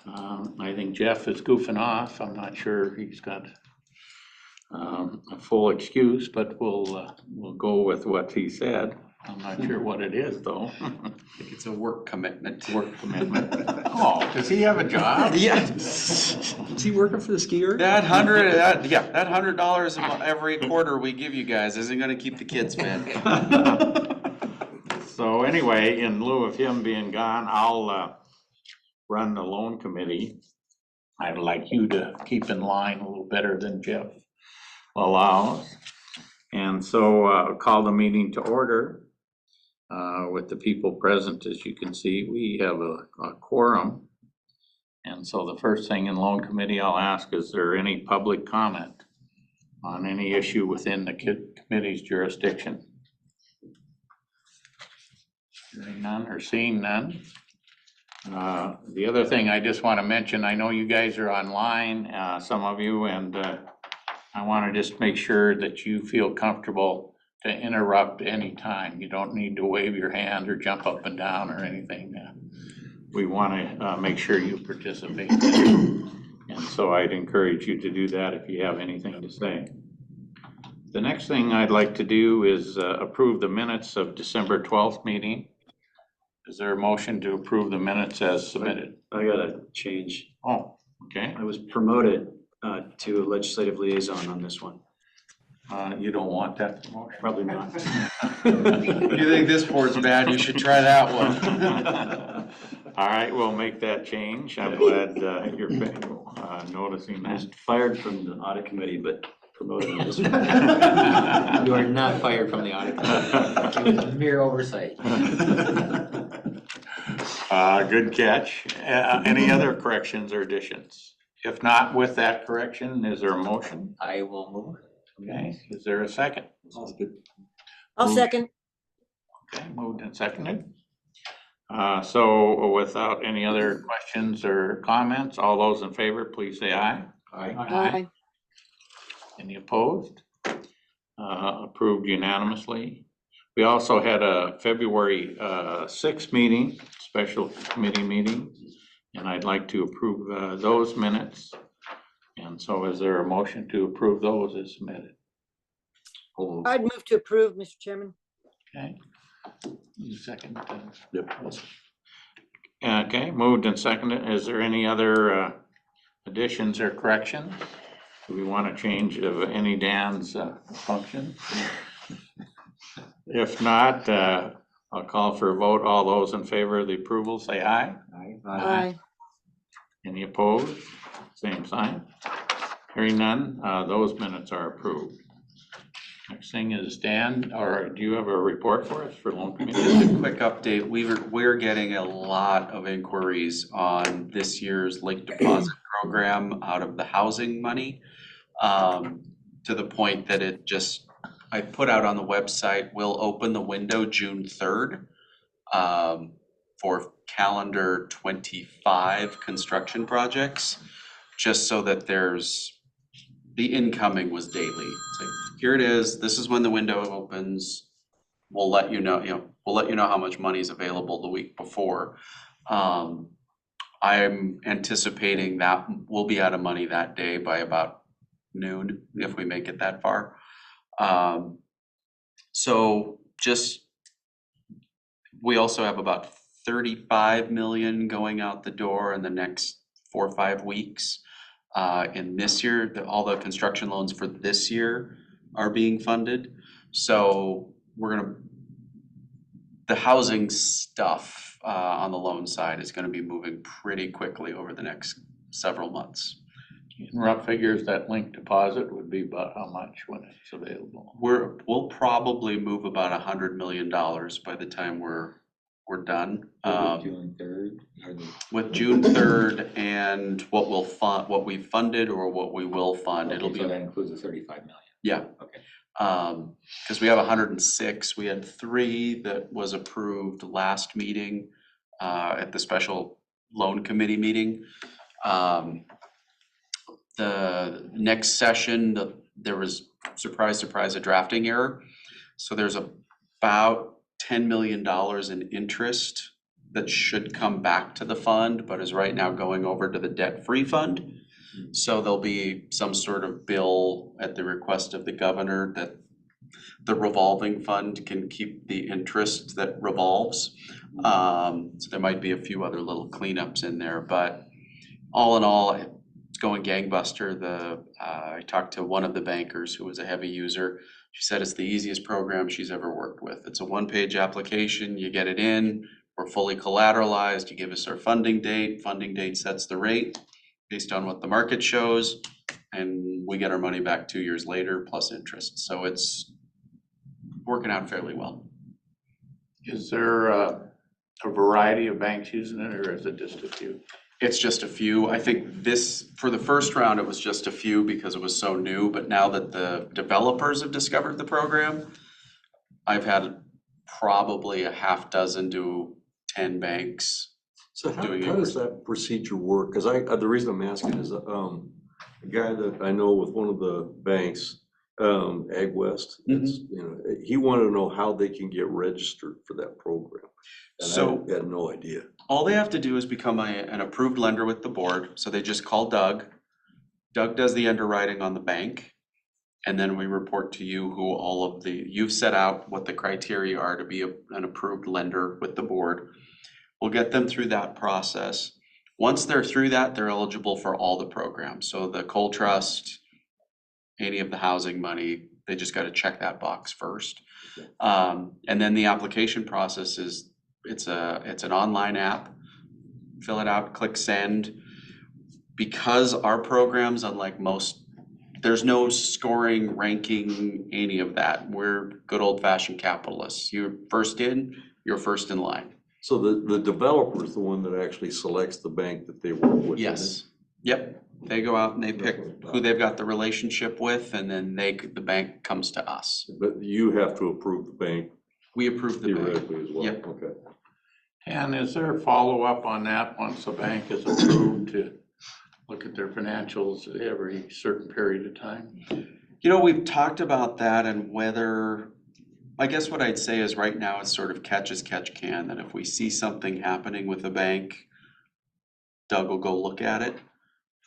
I think Jeff is goofing off. I'm not sure he's got a full excuse, but we'll go with what he said. I'm not sure what it is, though. I think it's a work commitment. Work commitment. Oh, does he have a job? Yeah. Is he working for the skier? That $100 every quarter we give you guys isn't gonna keep the kids fed. So anyway, in lieu of him being gone, I'll run the loan committee. I'd like you to keep in line a little better than Jeff allows. And so call the meeting to order. With the people present, as you can see, we have a quorum. And so the first thing in loan committee I'll ask, is there any public comment on any issue within the committee's jurisdiction? Hearing none or seeing none. The other thing I just want to mention, I know you guys are online, some of you, and I want to just make sure that you feel comfortable to interrupt anytime. You don't need to wave your hand or jump up and down or anything. We want to make sure you participate. And so I'd encourage you to do that if you have anything to say. The next thing I'd like to do is approve the minutes of December 12th meeting. Is there a motion to approve the minutes as submitted? I got a change. Oh, okay. I was promoted to legislative liaison on this one. You don't want that promotion? Probably not. You think this board's bad, you should try that one. All right, we'll make that change. I'm glad you're noticing I was that. fired from the audit committee, but promoted on this one. You are not fired from the audit committee. It was mere oversight. Good catch. Any other corrections or additions? If not, with that correction, is there a motion? I will move. Okay, is there a second? I'll second. Okay, moved and seconded. So without any other questions or comments, all those in favor, please say aye. Aye. Any opposed? Approved unanimously. We also had a February 6th meeting, special committee meeting, and I'd like to approve those minutes. And so is there a motion to approve those as submitted? I'd move to approve, Mr. Chairman. Okay. You second? Yep. Okay, moved and seconded. Is there any other additions or corrections? Do we want to change of any Dan's function? If not, I'll call for a vote. All those in favor of the approval, say aye. Aye. Any opposed? Same sign. Hearing none, those minutes are approved. Next thing is Dan, or do you have a report for us for loan committee? Just a quick update, we're getting a lot of inquiries on this year's late deposit program out of the housing money. To the point that I put out on the website, we'll open the window June 3rd for calendar 25 construction projects, just so that the incoming was daily. It's like, here it is, this is when the window opens. We'll let you know, how much money is available the week before. I'm anticipating that we'll be out of money that day by about noon, if we make it that far. So we also have about 35 million going out the door in the next 4 or 5 weeks. In this year, all the construction loans for this year are being funded. So the housing stuff on the loan side is gonna be moving pretty quickly over the next several months. In rough figures, that linked deposit would be about how much when it's available? We'll probably move about $100 million by the time we're done. June 3rd. With June 3rd and what we funded or what we will fund, it'll be. So that includes the 35 million. Yeah. Okay. Because we have 106, we had 3 that was approved last meeting at the special loan committee meeting. The next session, there was, surprise, a drafting error. So there's about $10 million in interest that should come back to the fund, but is right now going over to the debt-free fund. So there'll be some sort of bill at the request of the governor that the revolving fund can keep the interest that revolves. So there might be a few other little cleanups in there, but all in all, it's going gangbuster. I talked to one of the bankers who was a heavy user. She said it's the easiest program she's ever worked with. It's a one-page application, you get it in, we're fully collateralized, you give us our funding date sets the rate based on what the market shows, and we get our money back 2 years later plus interest. So it's working out fairly well. Is there a variety of banks using it, or is it just a few? It's just a few. I think this, for the first round, it was just a few because it was so new, but now that the developers have discovered the program, I've had probably a half dozen to 10 banks. So how doing it. does that procedure work? Because the reason I'm asking is, a guy that I know with one of the banks, Ag West, it's, he wanted to know how they can get registered for that program. And So- I had no idea. All they have to do is become an approved lender with the board, so they just call Doug. Doug does the underwriting on the bank, and then we report to you who you've set out what the criteria are to be an approved lender with the board. We'll get them through that process. Once they're through that, they're eligible for all the programs. So the Coal Trust, any of the housing money, they just gotta check that box first. And then the application process is, it's an online app. Fill it out, click send. Because our programs, unlike most, there's no scoring, ranking, any of that. We're good old fashioned capitalists. You're first in, you're first in line. So the developer is the one that actually selects the bank that they work with? Yes, yep. They go out and they pick who they've got the relationship with, and then the bank comes to us. But you have to approve the bank We approve the bank. theoretically as well? Yep. Okay. And is there a follow-up on that once the bank is approved to look at their financials every certain period of time? We've talked about that and whether, I guess what I'd say is right now it's sort of catch as catch can, that if we see something happening with a bank, Doug will go look at it,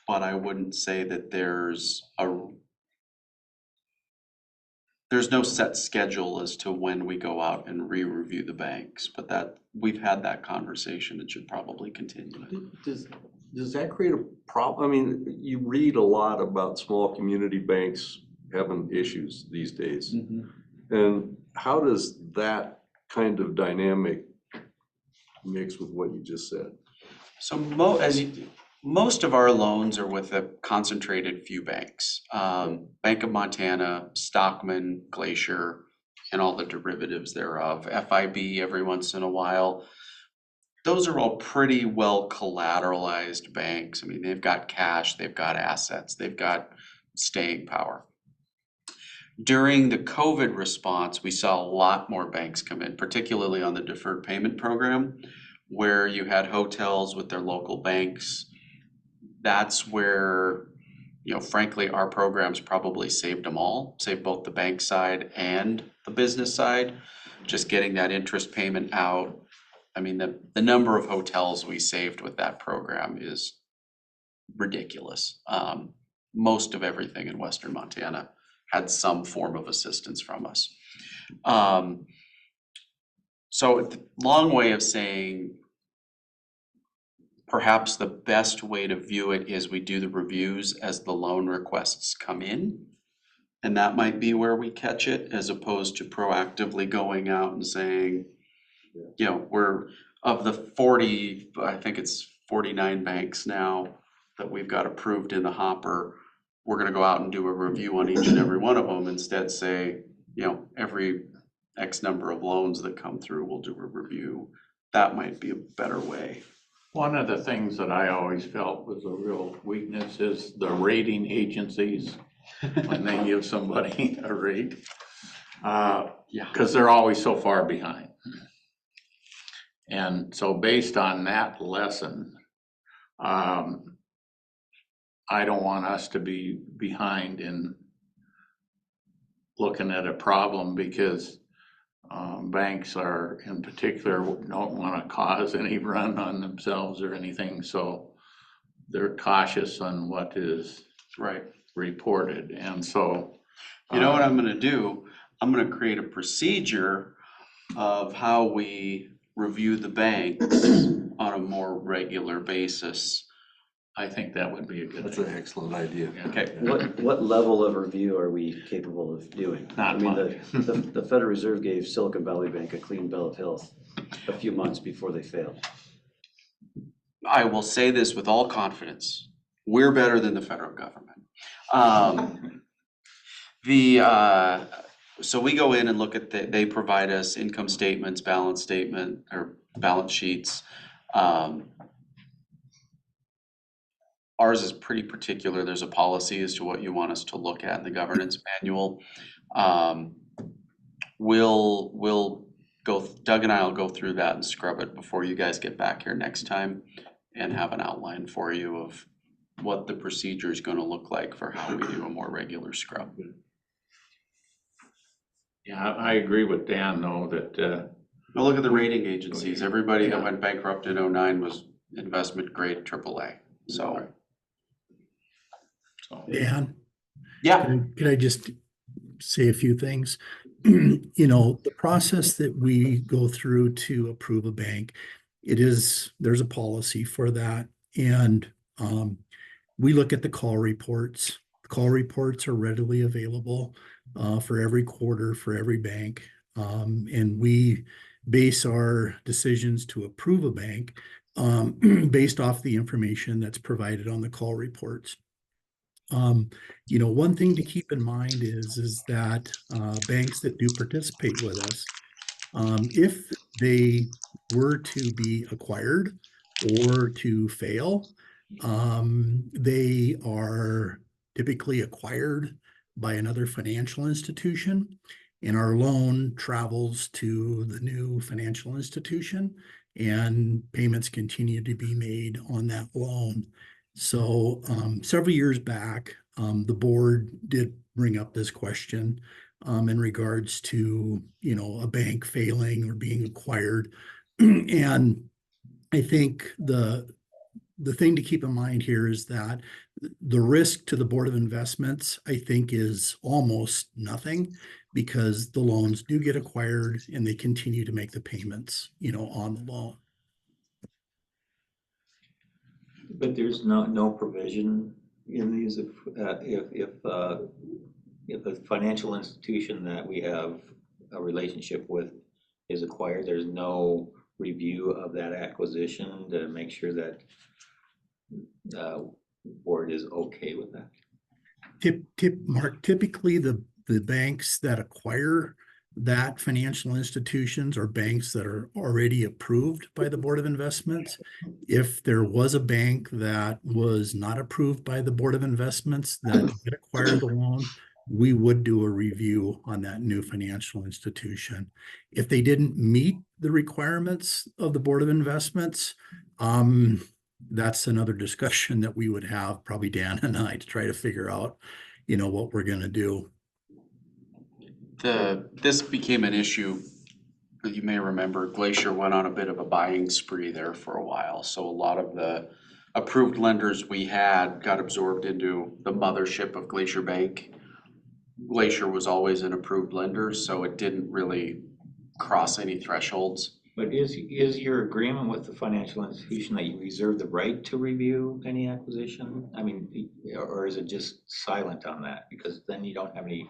but I wouldn't say that there's no set schedule as to when we go out and re-review the banks, but that, we've had that conversation, it should probably continue. Does that create a problem? I mean, you read a lot about small community banks having issues these days. And how does that kind of dynamic mix with what you just said? So most of our loans are with a concentrated few banks. Bank of Montana, Stockman, Glacier, and all the derivatives thereof, FIB every once in a while. Those are all pretty well collateralized banks. I mean, they've got cash, they've got assets, they've got staying power. During the COVID response, we saw a lot more banks come in, particularly on the deferred payment program, where you had hotels with their local banks. That's where, frankly, our programs probably saved them all, saved both the bank side and the business side. Just getting that interest payment out. I mean, the number of hotels we saved with that program is ridiculous. Most of everything in Western Montana had some form of assistance from us. So long way of saying, perhaps the best way to view it is we do the reviews as the loan requests come in. And that might be where we catch it, as opposed to proactively going out and saying, we're, of the 40, I think it's 49 banks now that we've got approved in the hopper, we're gonna go out and do a review on each and every one of them. Instead say, every X number of loans that come through, we'll do a review. That might be a better way. One of the things that I always felt was a real weakness is the rating agencies, when they give somebody a rate. Because they're always so far behind. And so based on that lesson, I don't want us to be behind in looking at a problem, because banks are in particular don't want to cause any run on themselves or anything, so they're cautious on what is Right. reported, and so. You know what I'm gonna do? I'm gonna create a procedure of how we review the banks on a more regular basis. I think that would be a good That's thing. an excellent idea. Yeah. Okay, What level of review are we capable of doing? Not I mean, much. the Federal Reserve gave Silicon Valley Bank a clean bill of health a few months before they failed. I will say this with all confidence. We're better than the federal government. So we go in and look at they provide us income statements, balance statement, or balance sheets. Ours is pretty particular. There's a policy as to what you want us to look at in the governance manual. We'll go, Doug and I will go through that and scrub it before you guys get back here next time and have an outline for you of what the procedure is gonna look like for how we do a more regular scrub. Yeah, I agree with Dan though, that, Now look at the rating agencies. Everybody that Yeah. went bankrupt in '09 was investment grade AAA, so. Dan, Yeah, could I just say a few things? You know, the process that we go through to approve a bank, there's a policy for that. And we look at the call reports. The call reports are readily available for every quarter for every bank. And we base our decisions to approve a bank based off the information that's provided on the call reports. You know, one thing to keep in mind is that banks that do participate with us, if they were to be acquired or to fail, they are typically acquired by another financial institution, and our loan travels to the new financial institution, and payments continue to be made on that loan. So several years back, the board did bring up this question in regards to, you know, a bank failing or being acquired. And I think the thing to keep in mind here is that the risk to the Board of Investments, I think, is almost nothing, because the loans do get acquired and they continue to make the payments, you know, on the loan. But there's no provision in these if a financial institution that we have a relationship with is acquired, there's no review of that acquisition to make sure that board is okay with that. Mark, typically the banks that acquire that financial institutions are banks that are already approved by the Board of Investments. If there was a bank that was not approved by the Board of Investments that did acquire the loan, we would do a review on that new financial institution. If they didn't meet the requirements of the Board of Investments, that's another discussion that we would have, probably Dan and I, to try to figure out, you know, what we're gonna do. this became an issue. You may remember Glacier went on a bit of a buying spree there for a while. So a lot of the approved lenders we had got absorbed into the mothership of Glacier Bank. Glacier was always an approved lender, so it didn't really cross any thresholds. But is your agreement with the financial institution that you reserve the right to review any acquisition? I mean, or is it just silent on that? Because then you don't have any,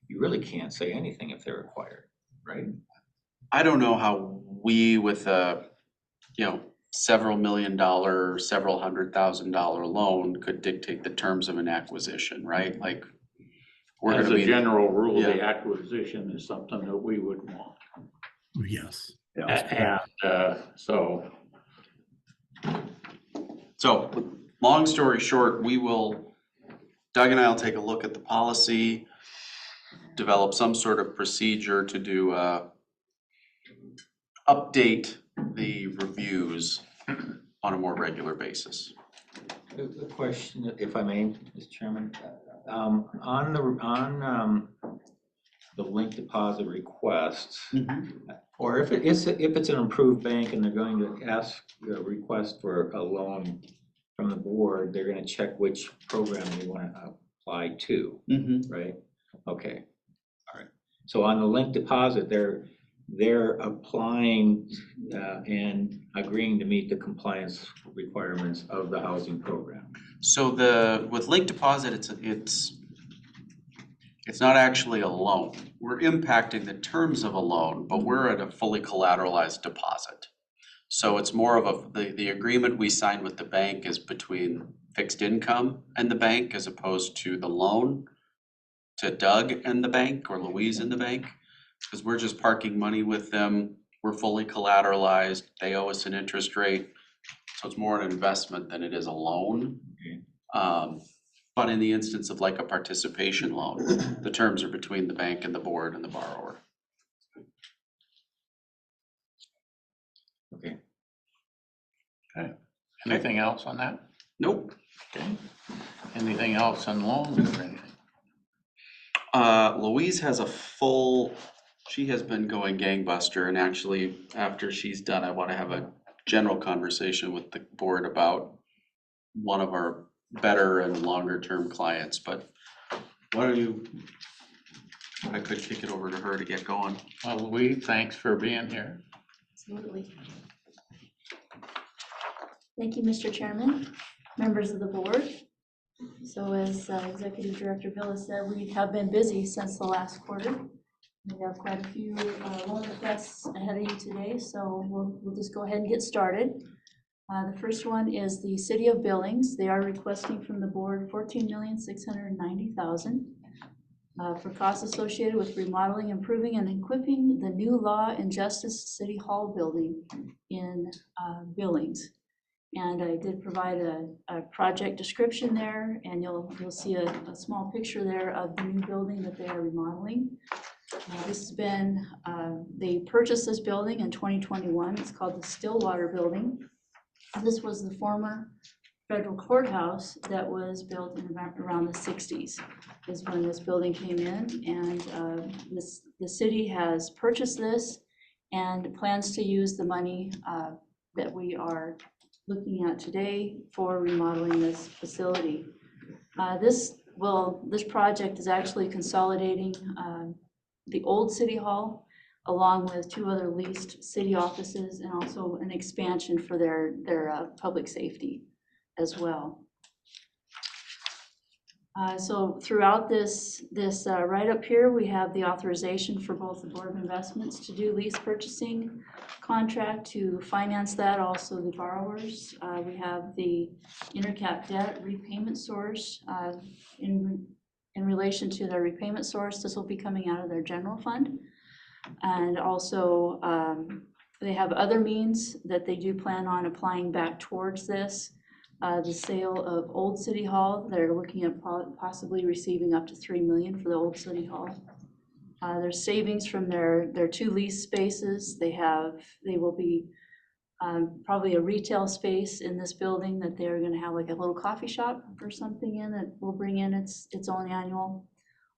you really can't say anything if they're acquired, right? I don't know how we with a, several $1 million, several $100,000 loan could dictate the terms of an acquisition, right? Like, we're as gonna a be, general rule, the Yeah. acquisition is something that we would want. Yes. And, so, so, long story short, Doug and I will take a look at the policy, develop some sort of procedure to do, update the reviews on a more regular basis. A question, if I may, Mr. Chairman, on the link deposit requests, or if it's an approved bank and they're going to ask, request for a loan from the board, they're gonna check which program they wanna apply to, right? Okay, all right. So on the link deposit, they're applying and agreeing to meet the compliance requirements of the housing program. So with link deposit, it's not actually a loan. We're impacting the terms of a loan, but we're at a fully collateralized deposit. So it's more of the agreement we signed with the bank is between fixed income and the bank as opposed to the loan to Doug and the bank or Louise and the bank. Because we're just parking money with them. We're fully collateralized. They owe us an interest rate. So it's more an investment than it is a loan. Okay. But in the instance of like a participation loan, the terms are between the bank and the board and the borrower. Okay. Anything else on that? Nope. Okay. Anything else on loans or anything? Louise has she has been going gangbuster, and actually, after she's done, I wanna have a general conversation with the board about one of our better and longer term clients, but I could kick it over to her to get going. Well, Louise, thanks for being here. Absolutely. Thank you, Mr. Chairman, members of the board. So as Executive Director Villa said, we have been busy since the last quarter. We have quite a few loan requests ahead of you today, so we'll just go ahead and get started. The first one is the City of Billings. They are requesting from the board $14,690,000 for costs associated with remodeling, improving, and equipping the new Law and Justice City Hall building in Billings. And I did provide a project description there, and you'll see a small picture there of the new building that they are remodeling. This has been, they purchased this building in 2021. It's called the Stillwater Building. This was the former federal courthouse that was built in around the 60s is when this building came in, and the city has purchased this and plans to use the money that we are looking at today for remodeling this facility. This project is actually consolidating the old City Hall along with 2 other leased city offices and also an expansion for their public safety as well. So throughout this right up here, we have the authorization for both the Board of Investments to do lease purchasing contract to finance that, also the borrowers. We have the intercap debt repayment source in relation to their repayment source. This will be coming out of their general fund. And also they have other means that they do plan on applying back towards this. The sale of Old City Hall, they're looking at possibly receiving up to $3 million for the Old City Hall. There's savings from their 2 lease spaces. They will be probably a retail space in this building that they're gonna have like a little coffee shop or something in that will bring in its own annual.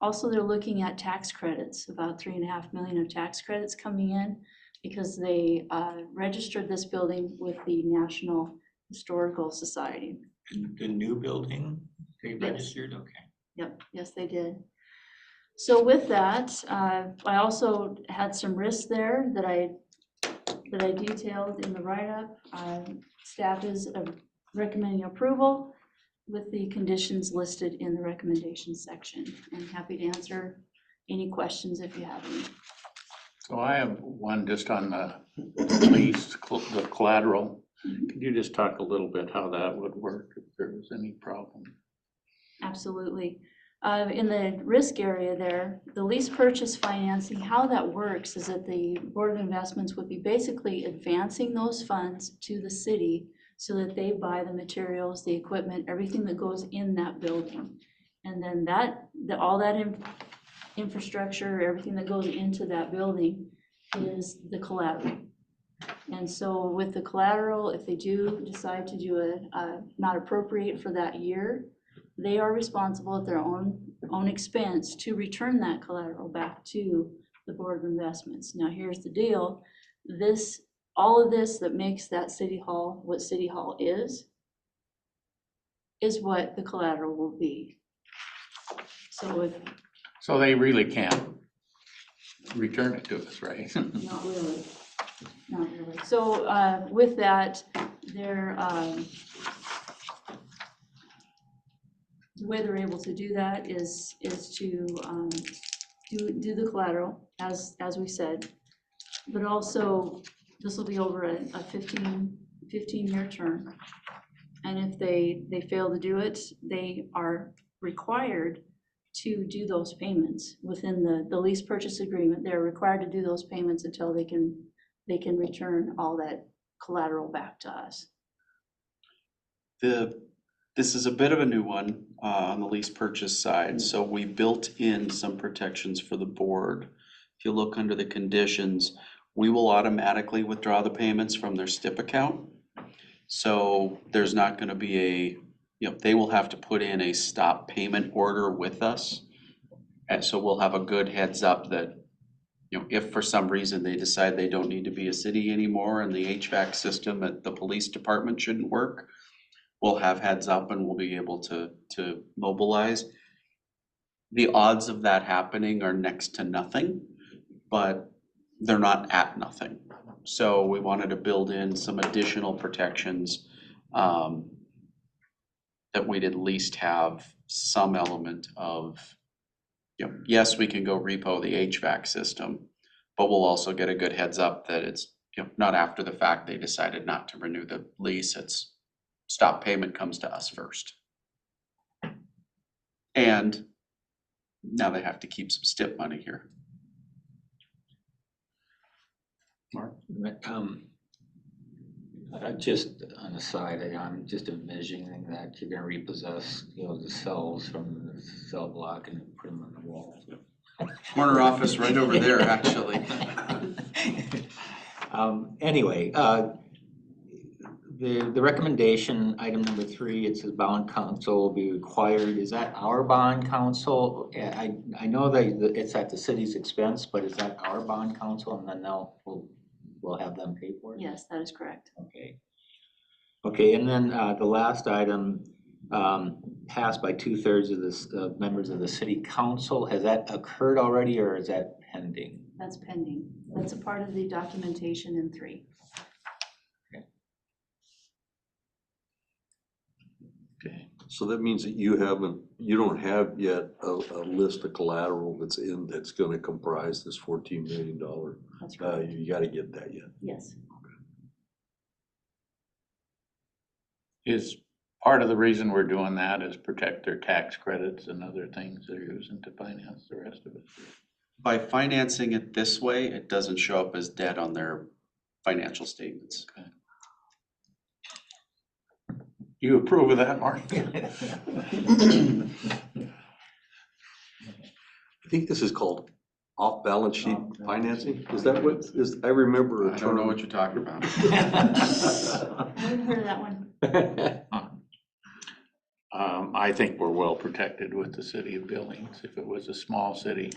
Also, they're looking at tax credits, about $3.5 million of tax credits coming in because they registered this building with the National Historical Society. The new building they Yes. registered, okay. Yep, yes, they did. So with that, I also had some risks there that I detailed in the write-up. Staff is recommending approval with the conditions listed in the recommendations section. I'm happy to answer any questions if you have any. So I have one just on the lease, the collateral. Could you just talk a little bit how that would work if there was any problem? Absolutely. In the risk area there, the lease purchase financing, how that works is that the Board of Investments would be basically advancing those funds to the city so that they buy the materials, the equipment, everything that goes in that building. And then all that infrastructure, everything that goes into that building is the collateral. And so with the collateral, if they do decide to do not appropriate for that year, they are responsible at their own expense to return that collateral back to the Board of Investments. Now, here's the deal. All of this that makes that City Hall what City Hall is what the collateral will be. So they really can't return it to us, right? Not really, not really. So with that, the way they're able to do that is to do the collateral, as we said, but also this will be over a 15-year term. And if they fail to do it, they are required to do those payments within the lease purchase agreement. They're required to do those payments until they can return all that collateral back to us. This is a bit of a new one on the lease purchase side, so we built in some protections for the board. If you look under the conditions, we will automatically withdraw the payments from their STIP account. So there's not gonna be they will have to put in a stop payment order with us. And so we'll have a good heads up that, if for some reason they decide they don't need to be a city anymore and the HVAC system at the police department shouldn't work, we'll have heads up and we'll be able to mobilize. The odds of that happening are next to nothing, but they're not at nothing. So we wanted to build in some additional protections that we'd at least have some element of, yes, we can go repo the HVAC system, but we'll also get a good heads up that it's, not after the fact they decided not to renew the lease, it's stop payment comes to us first. And now they have to keep some STIP money here. Mark? Just on the side, I'm just envisioning that you're gonna repossess, the cells from the cell block and put them on the wall. Corner office right over there, actually. Anyway, the recommendation, item number 3, it says bond counsel will be required. Is that our bond counsel? I know that it's at the city's expense, but is that our bond counsel, and then we'll have them pay for it? Yes, that is correct. Okay, and then the last item, passed by 2/3 of the members of the city council. Has that occurred already, or is that pending? That's pending. That's a part of the documentation in 3. Okay. So that means that you don't have yet a list of collateral that's gonna comprise this $14 million That's value. right. You gotta get that yet. Yes. Is part of the reason we're doing that is protect their tax credits and other things they're using to finance the rest of it? By financing it this way, it doesn't show up as debt on their financial statements. You approve of that, Mark? I think this is called off-balance sheet financing. Is that what is? I remember a I term. don't know what you're talking about. I haven't heard of that one. I think we're well protected with the city of Billings. If it was a small city,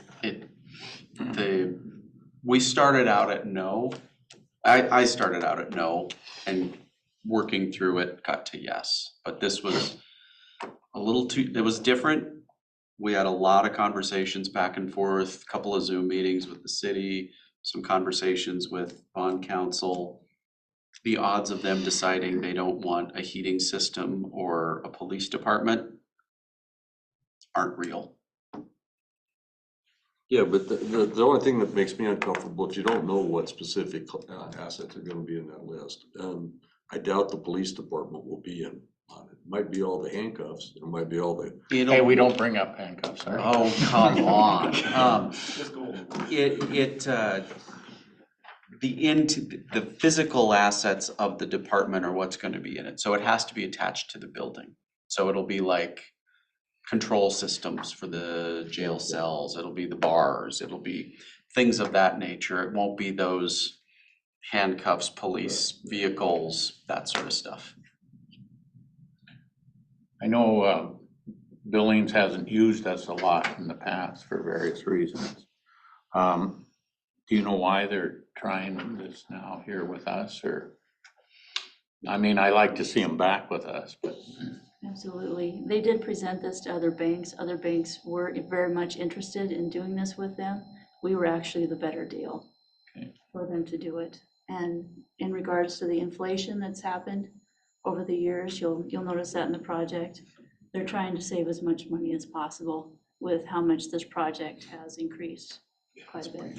We started out at no. I started out at no, and working through it got to yes. But this was it was different. We had a lot of conversations back and forth, a couple of Zoom meetings with the city, some conversations with bond counsel. The odds of them deciding they don't want a heating system or a police department aren't real. Yeah, but the only thing that makes me uncomfortable is you don't know what specific assets are gonna be in that list. I doubt the police department will be in on it. Might be all the handcuffs, it might be all the. hey, we don't bring up handcuffs, sorry. Oh, come on. The physical assets of the department are what's gonna be in it, so it has to be attached to the building. So it'll be like control systems for the jail cells, it'll be the bars, it'll be things of that nature. It won't be those handcuffs, police vehicles, that sort of stuff. I know Billings hasn't used us a lot in the past for various reasons. Do you know why they're trying this now here with us, or? I mean, I like to see them back with us, but. Absolutely. They did present this to other banks. Other banks were very much interested in doing this with them. We were actually the better deal Okay. for them to do it. And in regards to the inflation that's happened over the years, you'll notice that in the project. They're trying to save as much money as possible with how much this project has increased quite a bit.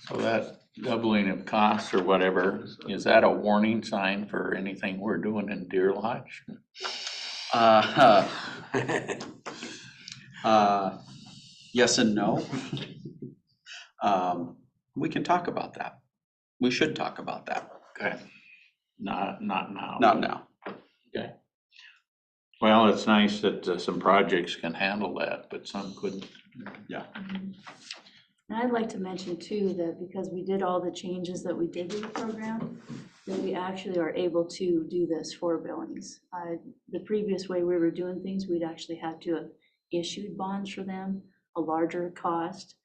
So that doubling of costs or whatever, is that a warning sign for anything we're doing in Deer Lodge? Yes and no. We can talk about that. We should talk about that. Okay, not now. Not now. Okay. Well, it's nice that some projects can handle that, but some couldn't. And I'd like to mention too, that because we did all the changes that we did to the program, that we actually are able to do this for Billings. The previous way we were doing things, we'd actually have to have issued bonds for them, a larger cost.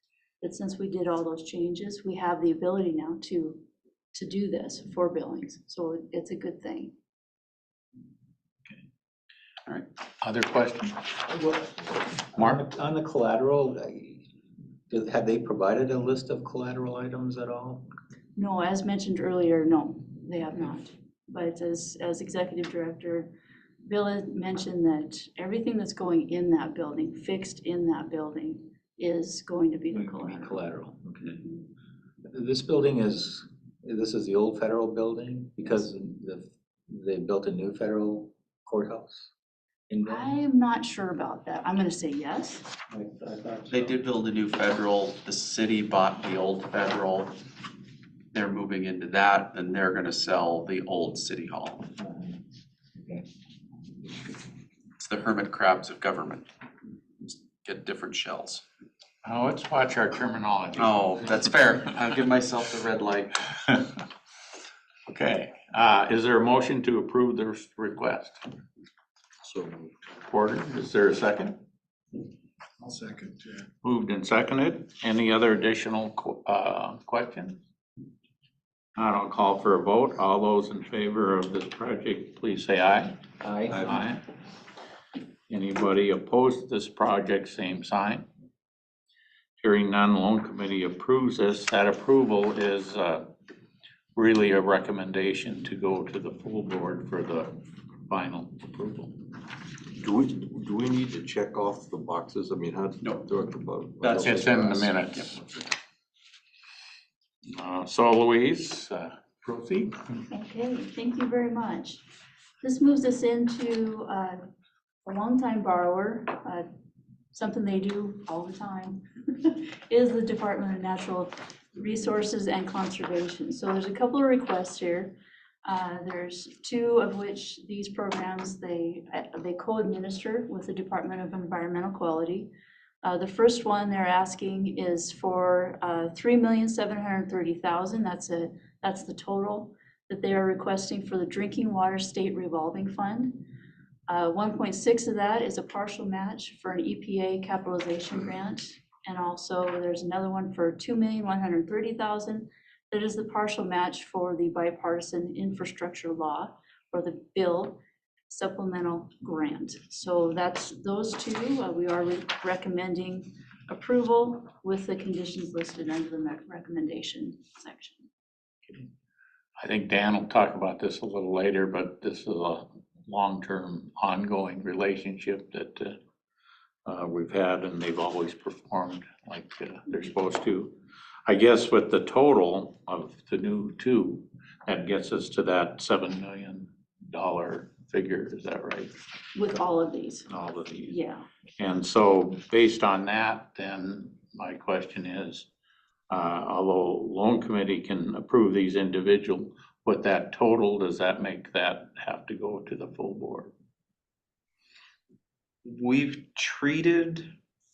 But since we did all those changes, we have the ability now to do this for Billings. So it's a good thing. Other questions? Mark? On the collateral, have they provided a list of collateral items at all? No, as mentioned earlier, no, they have not. But as executive director, Bill had mentioned that everything that's going in that building, fixed in that building, is going to be the collateral. Collateral, okay. This building is the old federal building because they built a new federal courthouse in there? I'm not sure about that. I'm gonna say yes. I thought They so. did build a new federal, the city bought the old federal. They're moving into that, and they're gonna sell the old city hall. Okay. It's the hermit crabs of government. Just get different shells. Oh, let's watch our terminology. Oh, that's fair. I'll give myself the red light. Okay, is there a motion to approve the request? So Porter, is there a second? I'll second, yeah. Moved and seconded. Any other additional questions? Not, I'll call for a vote. All those in favor of this project, please say aye. Aye. Anybody opposed to this project, same sign. Hearing none, loan committee approves this. That approval is really a recommendation to go to the full board for the final approval. Do we need to check off the boxes? I mean, how No. do I about? That's It's just in for the us. minutes. So Louise, proceed. Okay, thank you very much. This moves us into a longtime borrower, something they do all the time, is the Department of Natural Resources and Conservation. So there's a couple of requests here. There's two of which these programs, they co-administer with the Department of Environmental Quality. The first one they're asking is for $3,730,000. That's the total that they are requesting for the Drinking Water State Revolving Fund. 1.6 of that is a partial match for an EPA capitalization grant. And also there's another one for $2,130,000. That is the partial match for the bipartisan infrastructure law, or the bill supplemental grant. So that's those two. We are recommending approval with the conditions listed under the recommendation section. I think Dan will talk about this a little later, but this is a long-term ongoing relationship that we've had, and they've always performed like they're supposed to. I guess with the total of the new two, that gets us to that $7 million figure, is that right? With all of these, All of these. yeah. And so based on that, then my question is, although loan committee can approve these individual, with that total, does that make that have to go to the full board? We've treated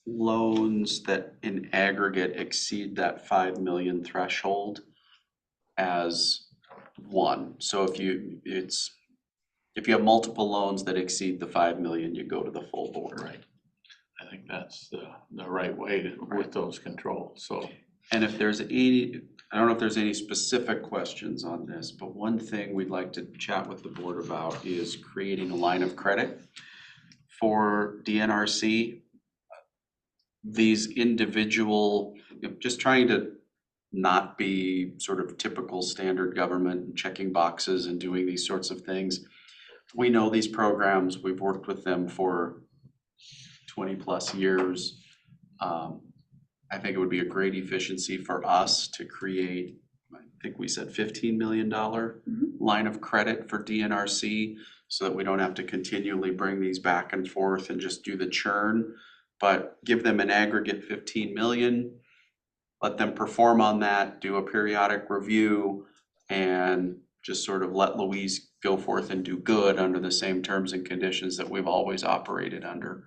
loans that in aggregate exceed that 5 million threshold as one. So if it's If you have multiple loans that exceed the 5 million, you go to the full board. Right. I think that's the right way with those controls, so. And if there's any, I don't know if there's any specific questions on this, but one thing we'd like to chat with the board about is creating a line of credit for DNRC. These individual, just trying to not be sort of typical standard government, checking boxes and doing these sorts of things. We know these programs, we've worked with them for 20+ years. I think it would be a great efficiency for us to create, I think we said $15 million line of credit for DNRC, so that we don't have to continually bring these back and forth and just do the churn, but give them an aggregate 15 million, let them perform on that, do a periodic review, and just sort of let Louise go forth and do good under the same terms and conditions that we've always operated under.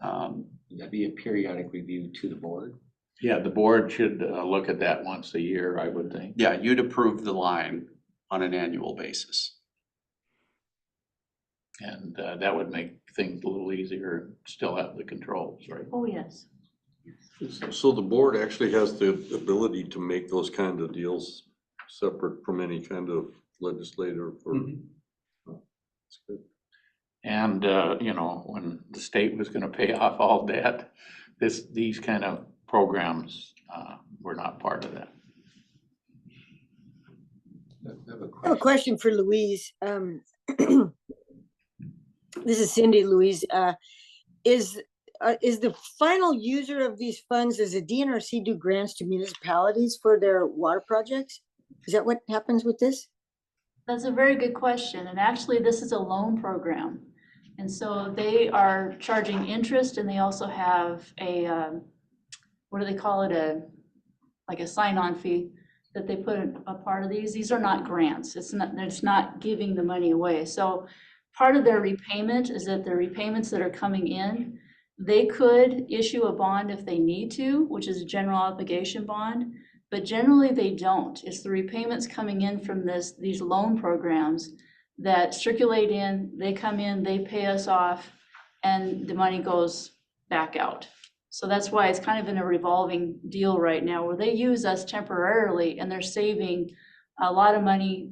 Would that be a periodic review to the board? Yeah, the board should look at that once a year, I would think. Yeah, you'd approve the line on an annual basis. And that would make things a little easier, still have the controls, right? Oh, yes. So the board actually has the ability to make those kind of deals separate from any kind of legislator or. That's good. And, you know, when the state was gonna pay off all debt, these kind of programs were not part of that. I have a I have a question. question for Louise. This is Cindy, Louise. Is the final user of these funds, does the DNRC do grants to municipalities for their water projects? Is that what happens with this? That's a very good question, and actually, this is a loan program. And so they are charging interest, and they also have a, what do they call it, like a sign-on fee that they put a part of these. These are not grants, it's not giving the money away. So part of their repayment is that the repayments that are coming in, they could issue a bond if they need to, which is a general obligation bond, but generally they don't. It's the repayments coming in from these loan programs that circulate in, they come in, they pay us off, and the money goes back out. So that's why it's kind of in a revolving deal right now, where they use us temporarily and they're saving a lot of money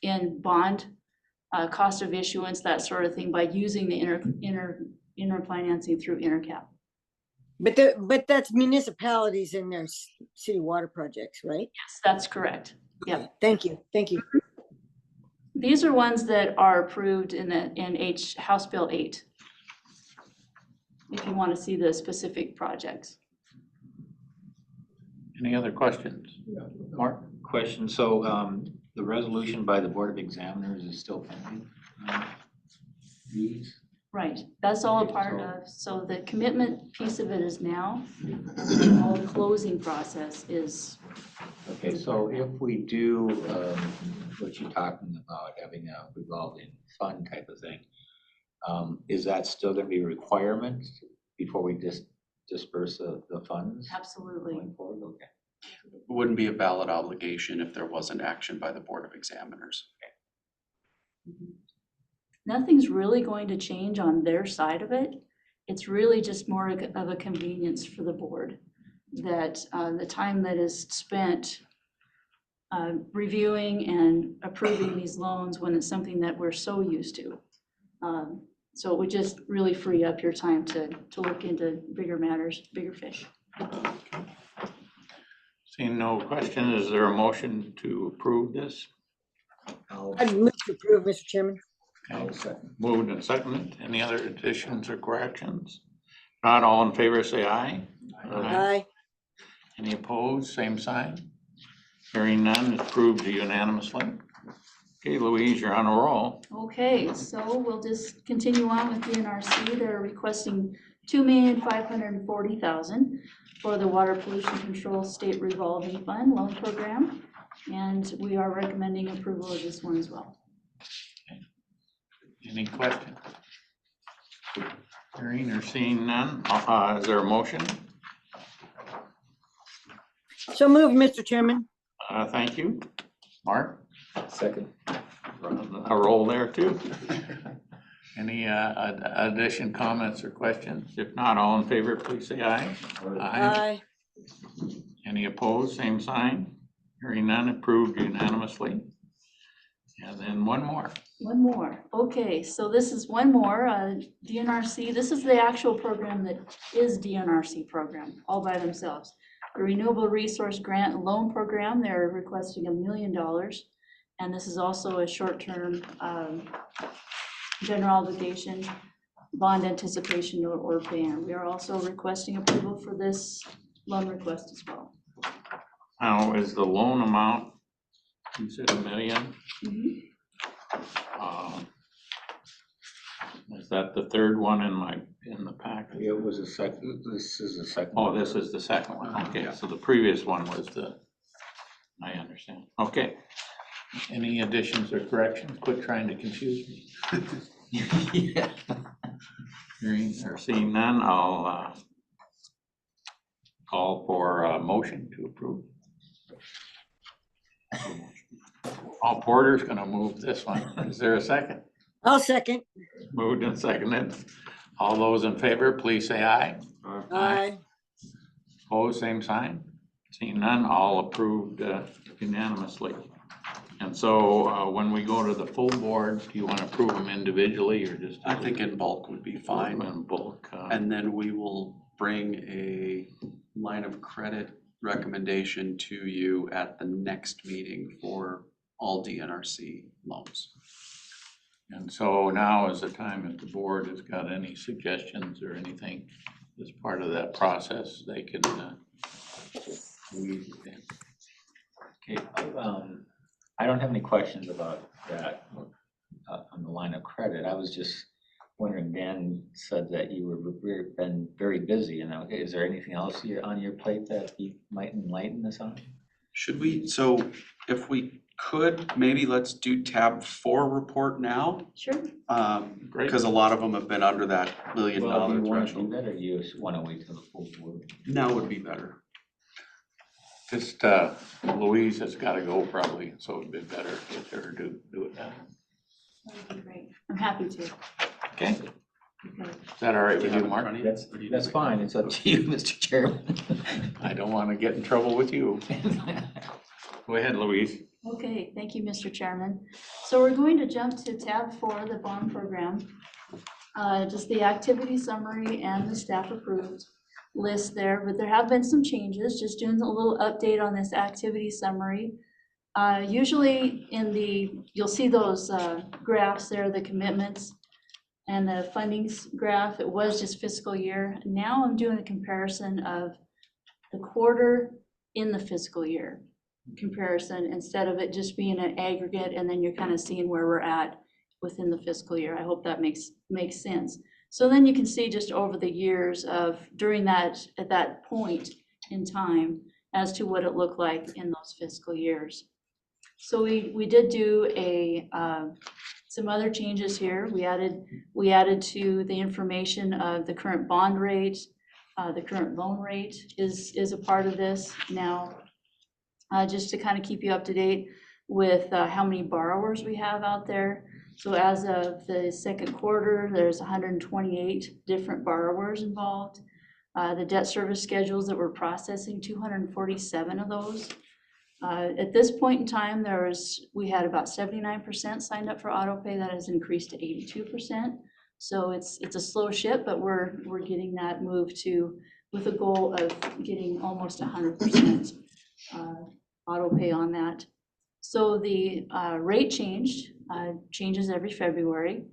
in bond, cost of issuance, that sort of thing, by using the inter financing through InterCap. But that's municipalities in their city water projects, right? Yes, that's correct. Yeah. Okay, thank you, thank you. These are ones that are approved in House Bill 8. If you want to see the specific projects. Any other questions? Mark? Question, so the resolution by the Board of Examiners is still pending? These? Right, that's all a part of, so the commitment piece of it is now, all the closing process is, Okay, so if we do what you're talking about, having a revolving fund type of thing, is that still gonna be a requirement before we disperse the funds? absolutely. Going forward? Okay. It wouldn't be a valid obligation if there wasn't action by the Board of Examiners. Nothing's really going to change on their side of it. It's really just more of a convenience for the board, that the time that is spent reviewing and approving these loans when it's something that we're so used to. So it would just really free up your time to look into bigger matters, bigger fish. Seeing no question, is there a motion to approve this? I'd move to approve, Mr. Chairman. Moved and seconded. Any other additions or corrections? Not all in favor, say aye. Aye. Any opposed, same sign. Hearing none, it's approved unanimously. Okay, Louise, you're on a roll. Okay, so we'll just continue on with DNRC. They're requesting $2,540,000 for the Water Pollution Control State Revolving Fund Loan Program. And we are recommending approval of this one as well. Any questions? Hearing or seeing none, is there a motion? So move, Mr. Chairman. Thank you. Mark? Second. a roll there too. Any addition, comments, or questions? If not, all in favor, please say aye. Aye. Any opposed, same sign. Hearing none, approved unanimously. And then one more. One more. Okay, so this is one more, DNRC. This is the actual program that is DNRC program, all by themselves. The Renewable Resource Grant and Loan Program, they're requesting $1 million. And this is also a short-term general obligation, bond anticipation or ban. We are also requesting approval for this loan request as well. Now, is the loan amount, you said $1 million? Mhm. Is that the third one in the packet? It was a second, this is the second. Oh, this is the second one. Okay, so the previous one was I understand. Okay. Any additions or corrections? Quit trying to confuse me. Yeah. Hearing or seeing none, I'll call for a motion to approve. Paul Porter's gonna move this one. Is there a second? I'll second. Moved and seconded. All those in favor, please say aye. Aye. Opposed, same sign. Seeing none, all approved unanimously. And so when we go to the full board, do you want to approve them individually or just? I think in bulk would be fine. In bulk. And then we will bring a line of credit recommendation to you at the next meeting for all DNRC loans. And so now is the time if the board has got any suggestions or anything as part of that process, they can. Okay, I don't have any questions about that on the line of credit. I was just wondering, Dan said that you were been very busy, and is there anything else on your plate that you might enlighten us on? Should we, so if we could, maybe let's do tab 4 report now. Sure. Great. Because a lot of them have been under that $1 million Well, do you want to do threshold. that, or do you just want to wait till the full board? Now would be better. Just Louise has got to go probably, so it'd be better if her do it now. That would be great. I'm happy to. Okay, Okay. is that all right with you, Mark? That's fine, it's up to you, Mr. Chairman. I don't want to get in trouble with you. Go ahead, Louise. Okay, thank you, Mr. Chairman. So we're going to jump to tab 4, the bond program. Just the activity summary and the staff approved list there, but there have been some changes, just doing a little update on this activity summary. Usually you'll see those graphs there, the commitments and the fundings graph. It was just fiscal year. Now I'm doing a comparison of the quarter in the fiscal year comparison, instead of it just being an aggregate and then you're kind of seeing where we're at within the fiscal year. I hope that makes sense. So then you can see just over the years of during that, at that point in time, as to what it looked like in those fiscal years. So we did do some other changes here. We added to the information of the current bond rate, the current loan rate is a part of this now. Just to kind of keep you up to date with how many borrowers we have out there. So as of the second quarter, there's 128 different borrowers involved. The debt service schedules that we're processing, 247 of those. At this point in time, we had about 79% signed up for auto pay. That has increased to 82%. So it's a slow ship, but we're getting that moved to with a goal of getting almost 100% auto pay on that. So the rate changes every February.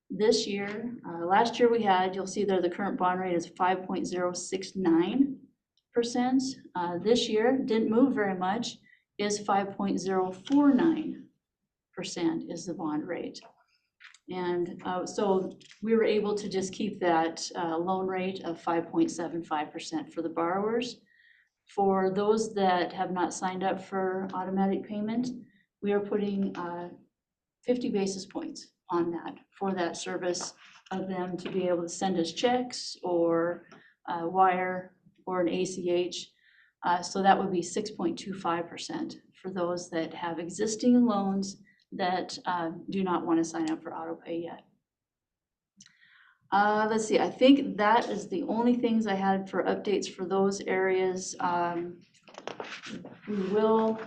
This year, last year you'll see there the current bond rate is 5.069%. This year, didn't move very much, is 5.049% is the bond rate. And so we were able to just keep that loan rate of 5.75% for the borrowers. For those that have not signed up for automatic payment, we are putting 50 basis points on that for that service of them to be able to send us checks or wire or an ACH. So that would be 6.25% for those that have existing loans that do not want to sign up for auto pay yet. Let's see, I think that is the only things I had for updates for those areas. We will,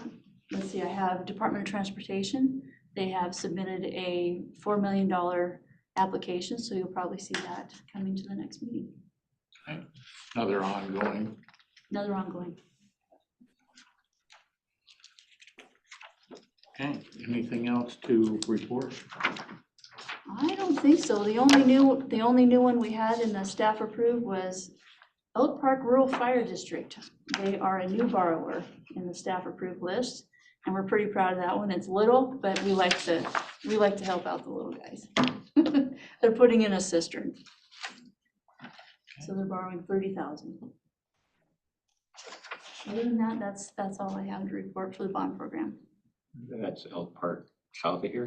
let's see, I have Department of Transportation. They have submitted a $4 million application, so you'll probably see that coming to the next meeting. Another ongoing. Another ongoing. Okay, anything else to report? I don't think so. The only new one we had in the staff approved was Elk Park Rural Fire District. They are a new borrower in the staff approved list, and we're pretty proud of that one. It's little, but we like to help out the little guys. They're putting in a cistern. So they're borrowing $30,000. Other than that, that's all I have to report for the bond program. That's Elk Park south of here.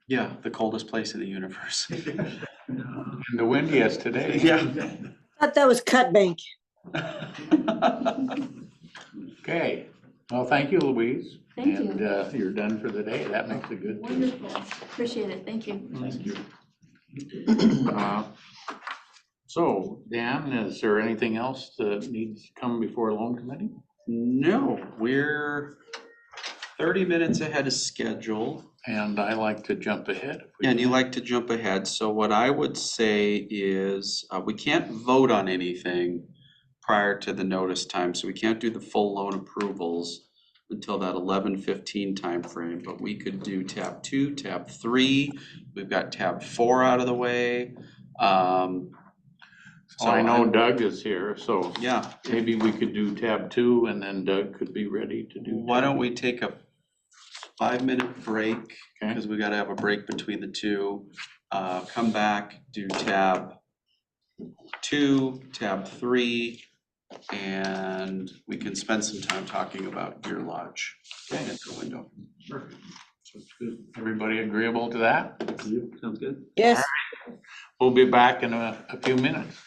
Yeah, the coldest place in the universe. And the windiest today. Yeah. Thought that was Cut Bank. Okay, well, thank you, Louise. Thank you. And you're done for the day. That makes it good. Wonderful. Appreciate it. Thank you. Thank you. So, Dan, is there anything else that needs to come before loan committee? No, we're 30 minutes ahead of schedule. And I like to jump ahead. if we And you can. like to jump ahead, so what I would say is, we can't vote on anything prior to the notice time, so we can't do the full loan approvals until that 11:15 timeframe, but we could do tab 2, tab 3, we've got tab 4 out of the way. So I know Doug is here, so Yeah, maybe we could do tab 2 and then Doug could be ready to do. why don't we take a 5-minute break, Okay. because we gotta have a break between the two. Come back, do tab 2, tab 3, and we can spend some time talking about Deer Lodge and the window. Perfect. So it's good. Everybody agreeable to that? Sounds good. Yes. We'll be back in a few minutes.